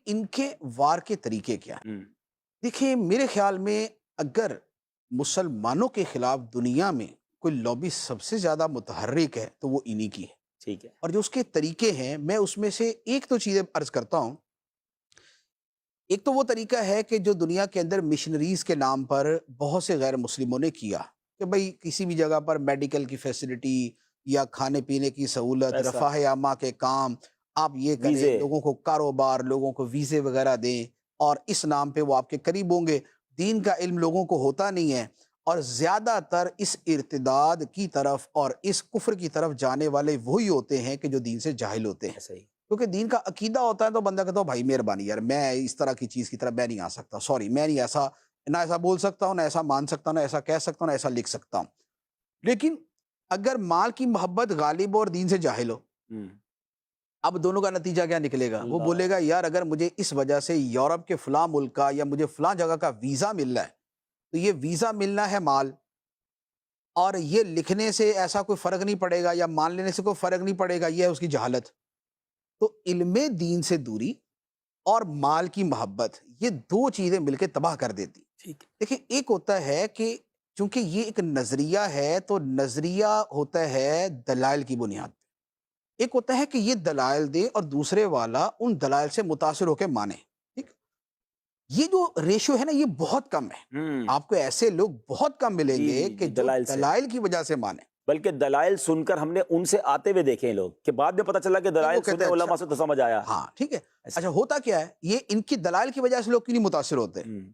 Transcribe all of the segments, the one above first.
ان کے وار کے طریقے کیا ہیں؟ ہوں، دیکھیں میرے خیال میں اگر مسلمانوں کے خلاف دنیا میں کوئی لابی سب سے زیادہ متحرک ہے تو وہ انہی کی ہے، ٹھیک ہے۔ اور جو اس کے طریقے ہیں میں اس میں سے ایک تو چیزیں عرض کرتا ہوں۔ ایک تو وہ طریقہ ہے کہ جو دنیا کے اندر مشنریز کے نام پر بہت سے غیر مسلموں نے کیا کہ بھئی کسی بھی جگہ پر میڈیکل کی فیسلٹی یا کھانے پینے کی سہولت، پیسہ، رفاہ عامہ کے کام آپ یہ کریں، ویزے، لوگوں کو کاروبار، لوگوں کو ویزے وغیرہ دیں، اور اس نام پہ وہ آپ کے قریب ہوں گے۔ دین کا علم لوگوں کو ہوتا نہیں ہے، اور زیادہ تر اس ارتداد کی طرف اور اس کفر کی طرف جانے والے وہی ہوتے ہیں کہ جو دین سے جاہل ہوتے ہیں، ایسا ہی۔ کیونکہ دین کا عقیدہ ہوتا ہے تو بندہ کہتا ہے بھائی مہربانی یار، میں اس طرح کی چیز کی طرف میں نہیں آ سکتا، سوری میں نہیں ایسا، نہ ایسا بول سکتا ہوں، نہ ایسا مان سکتا ہوں، نہ ایسا کہہ سکتا ہوں، نہ ایسا لکھ سکتا ہوں۔ لیکن اگر مال کی محبت غالب ہو اور دین سے جاہل ہو، ہوں، اب دونوں کا نتیجہ کیا نکلے گا؟ وہ اللہ، بولے گا یار اگر مجھے اس وجہ سے یورپ کے فلاں ملک کا یا مجھے فلاں جگہ کا ویزا مل رہا ہے تو یہ ویزا ملنا ہے مال، اور یہ لکھنے سے ایسا کوئی فرق نہیں پڑے گا یا مان لینے سے کوئی فرق نہیں پڑے گا، یہ ہے اس کی جہالت۔ تو علم دین سے دوری اور مال کی محبت، یہ دو چیزیں مل کے تباہ کر دیتی۔ ٹھیک ہے۔ دیکھیں ایک ہوتا ہے کہ چونکہ یہ ایک نظریہ ہے تو نظریہ ہوتا ہے دلائل کی بنیاد پہ، ایک ہوتا ہے کہ یہ دلائل دے اور دوسرے والا ان دلائل سے متاثر ہو کے مانے، ٹھیک؟ یہ جو ریشو ہے نا یہ بہت کم ہے، ہوں، آپ کو ایسے لوگ بہت کم ملیں جی گے جی کہ جی، جو دلائل سے، دلائل کی وجہ سے مانے۔ بلکہ دلائل سن کر ہم نے ان سے آتے ہوئے دیکھے ہیں لوگ، کہ بعد میں پتہ چلا کہ کہ وہ دلائل کہتے سنے ہیں اچھا علماء سے تو سمجھ آیا۔ ہاں ٹھیک ہے، ایسا، اچھا ہوتا کیا ہے، یہ ان کی دلائل کی وجہ سے لوگ کیوں نہیں متاثر ہوتے؟ ہوں،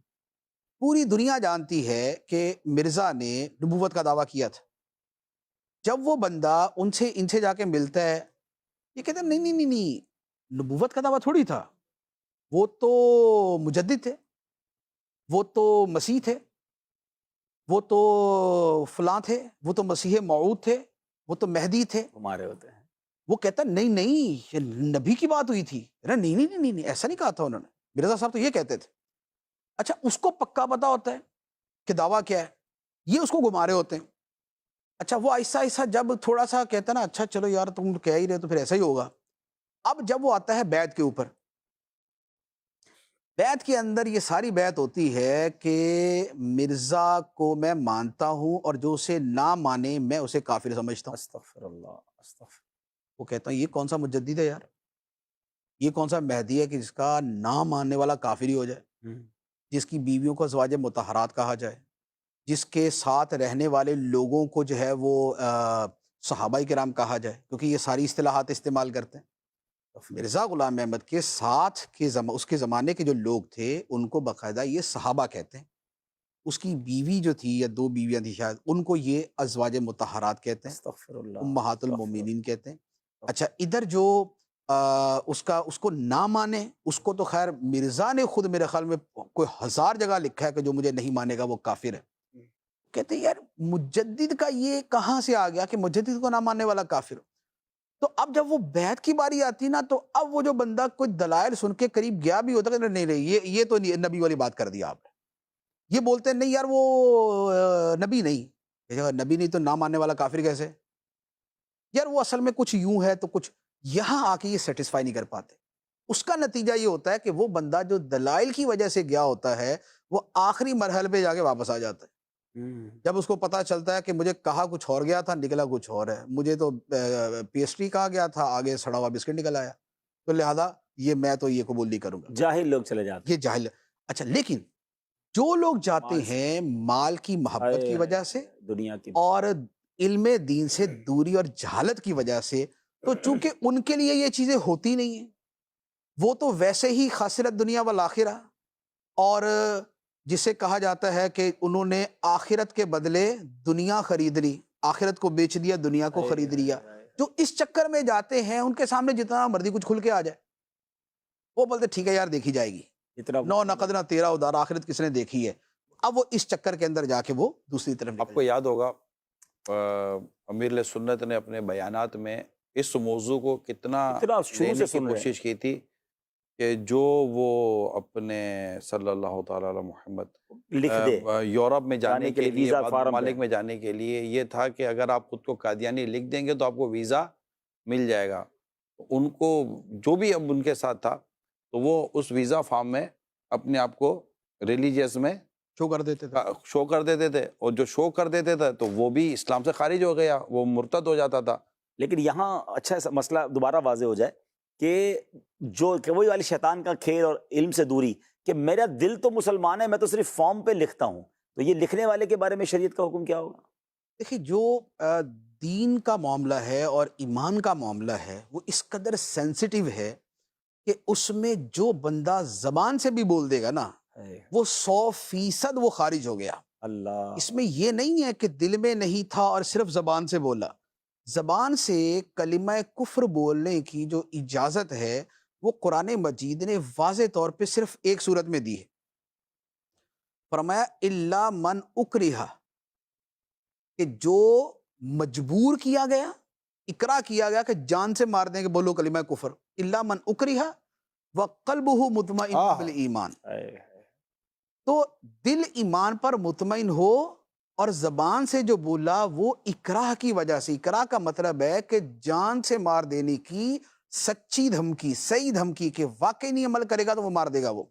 پوری دنیا جانتی ہے کہ مرزا نے نبوت کا دعویٰ کیا تھا۔ جب وہ بندہ ان سے جا کے ملتا ہے، یہ کہتے ہیں نہیں نہیں نہیں نہیں، نبوت کا دعویٰ تھوڑی تھا، وہ تو مجدد تھے، وہ تو مسیح تھے، وہ تو فلاں تھے، وہ تو مسیح موعود تھے، وہ تو مہدی تھے۔ ہمارے ہوتے ہیں۔ وہ کہتا نہیں نہیں یہ نبی کی بات ہوئی تھی، نہیں نہیں نہیں نہیں نہیں، ایسا نہیں کہا تھا انہوں نے، مرزا صاحب تو یہ کہتے تھے۔ اچھا اس کو پکا پتا ہوتا ہے کہ دعویٰ کیا ہے، یہ اس کو گھما رہے ہوتے ہیں۔ اچھا وہ ایسا ایسا جب تھوڑا سا کہتا ہے نا اچھا چلو یار تم کہہ ہی رہے تو پھر ایسا ہی ہوگا، اب جب وہ آتا ہے بیعت کے اوپر، بیعت کے اندر یہ ساری بیعت ہوتی ہے کہ مرزا کو میں مانتا ہوں اور جو اسے نہ مانے میں اسے کافر سمجھتا ہوں۔ استغفر اللہ، استغفر۔ وہ کہتا ہوں یہ کون سا مجدد ہے یار، یہ کون سا مہدی ہے کہ جس کا نہ ماننے والا کافر ہی ہو جائے، ہوں، جس کی بیویوں کو ازواج مطہرات کہا جائے، جس کے ساتھ رہنے والے لوگوں کو جو ہے وہ صحابہ کرام کہا جائے، کیونکہ یہ ساری اصطلاحات استعمال کرتے ہیں۔ مرزا غلام احمد کے ساتھ کے اس کے زمانے کے جو لوگ تھے ان کو باقاعدہ یہ صحابہ کہتے ہیں، اس کی بیوی جو تھی یا دو بیویاں تھیں شاید ان کو یہ ازواج مطہرات کہتے ہیں، استغفر اللہ، امہات استغفر المومنین کہتے ہیں۔ اللہ۔ اچھا ادھر جو اس کو نہ مانے، اس کو تو خیر مرزا نے خود میرے خیال میں کوئی 1000 جگہ لکھا ہے کہ جو مجھے نہیں مانے گا وہ کافر ہے۔ کہتے ہیں یار مجدد کا یہ کہاں سے آ گیا کہ مجدد کو نہ ماننے والا کافر ہو؟ تو اب جب وہ بیعت کی باری آتی نا تو اب وہ جو بندہ کوئی دلائل سن کے قریب گیا بھی ہوتا ہے کہ نہیں نہیں یہ تو نبی والی بات کر دی آپ نے، یہ بولتے ہیں نہیں یار وہ نبی نہیں، نبی نہیں تو نہ ماننے والا کافر کیسے؟ یار وہ اصل میں کچھ یوں ہے تو کچھ، یہاں آ کے یہ سیٹسفائی نہیں کر پاتے۔ اس کا نتیجہ یہ ہوتا ہے کہ وہ بندہ جو دلائل کی وجہ سے گیا ہوتا ہے وہ آخری مرحلے پہ جا کے واپس آ جاتا ہے، ہوں، جب اس کو پتا چلتا ہے کہ مجھے کہا کچھ اور گیا تھا نکلا کچھ اور ہے، مجھے تو پیسٹری کہا گیا تھا آگے سڑا ہوا بسکٹ نکل آیا، تو لہذا میں تو یہ قبول نہیں کروں گا، جاہل لوگ چلے جاتے یہ جاہل۔ اچھا لیکن جو لوگ ہیں، جاتے مال سے، ہیں مال کی محبت کی ہائے وجہ سے ہائے، دنیا کی، اور علم دین سے دوری اور جہالت کی وجہ سے، تو چونکہ ان کے لیے یہ چیزیں ہوتی نہیں ہیں، وہ تو ویسے ہی خاسرت دنیا والآخرہ، اور جسے کہا جاتا ہے کہ انہوں نے آخرت کے بدلے دنیا خرید لی، آخرت کو بیچ دیا دنیا کو ہائے خرید لیا۔ ہائے ہائے، جو اس چکر میں جاتے ہیں ان کے سامنے جتنا مرضی کچھ کھل کے آ جائے وہ بولتے ٹھیک ہے یار دیکھی جائے گی، اتنا نو کچھ نہیں۔ نقد نہ تیرا ادار، آخرت کس نے دیکھی ہے؟ اب وہ اس چکر کے اندر جا کے وہ دوسری طرف آپ نکل کو جائے۔ یاد ہوگا امیر علیہ سنت نے اپنے بیانات میں اس موضوع کو کتنا اتنا شروع لینے سے کی سن رہے ہیں، کوشش کی تھی کہ جو وہ اپنے صلی اللہ تعالی علی محمد لکھ دے یورپ میں جانے کے لیے، ویزا بعض فارم ممالک دے، میں جانے کے لیے یہ تھا کہ اگر آپ خود کو قادیانی لکھ دیں گے تو آپ کو ویزا مل جائے گا۔ ان کو جو بھی اب ان کے ساتھ تھا تو وہ اس ویزا فارم میں اپنے آپ کو ریلیجیس میں شو کر دیتے تھے. شو کر دیتے تھے، اور جو شو کر دیتے تھے تو وہ بھی اسلام سے خارج ہو گیا، وہ مرتد ہو جاتا تھا. لیکن یہاں اچھا ایسا مسئلہ دوبارہ واضح ہو جائے کہ وہی والی شیطان کا کھیل اور علم سے دوری، کہ میرا دل تو مسلمان ہے، میں تو صرف فارم پہ لکھتا ہوں. تو یہ لکھنے والے کے بارے میں شریعت کا حکم کیا ہوگا؟ دیکھیے جو دین کا معاملہ ہے اور ایمان کا معاملہ ہے وہ اس قدر سینسیٹیو ہے کہ اس میں جو بندہ زبان سے بھی بول دے گا نا وہ 100% وہ خارج ہو گیا. اللہ، اس میں یہ نہیں ہے کہ دل میں نہیں تھا اور صرف زبان سے بولا. زبان سے کلمہ کفر بولنے کی جو اجازت ہے وہ قرآن مجید نے واضح طور پہ صرف ایک صورت میں دی ہے. فرمایا الا من اکرہ، کہ جو مجبور کیا گیا، اکرا کیا گیا کہ جان سے مار دیں کہ بولو کلمہ کفر. الا من اکرہ وقلبہ مطمئن بالایمان، تو دل ایمان پر مطمئن ہو اور زبان سے جو بولا وہ اکراہ کی وجہ سے. اکراہ کا مطلب ہے کہ جان سے مار دینے کی سچی دھمکی، صحیح دھمکی، کہ واقعی نہیں عمل کرے گا تو وہ مار دے گا وہ.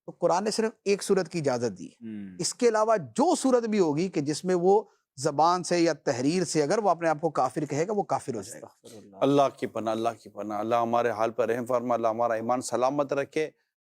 تو قرآن نے صرف ایک صورت کی اجازت دی ہے. اس کے علاوہ جو صورت بھی ہوگی کہ جس میں وہ زبان سے یا تحریر سے اگر وہ اپنے آپ کو کافر کہے گا وہ کافر ہو جائے گا. اللہ کی پناہ، اللہ کی پناہ. اللہ ہمارے حال پر رحم فرما، اللہ ہمارا ایمان سلامت رکھے.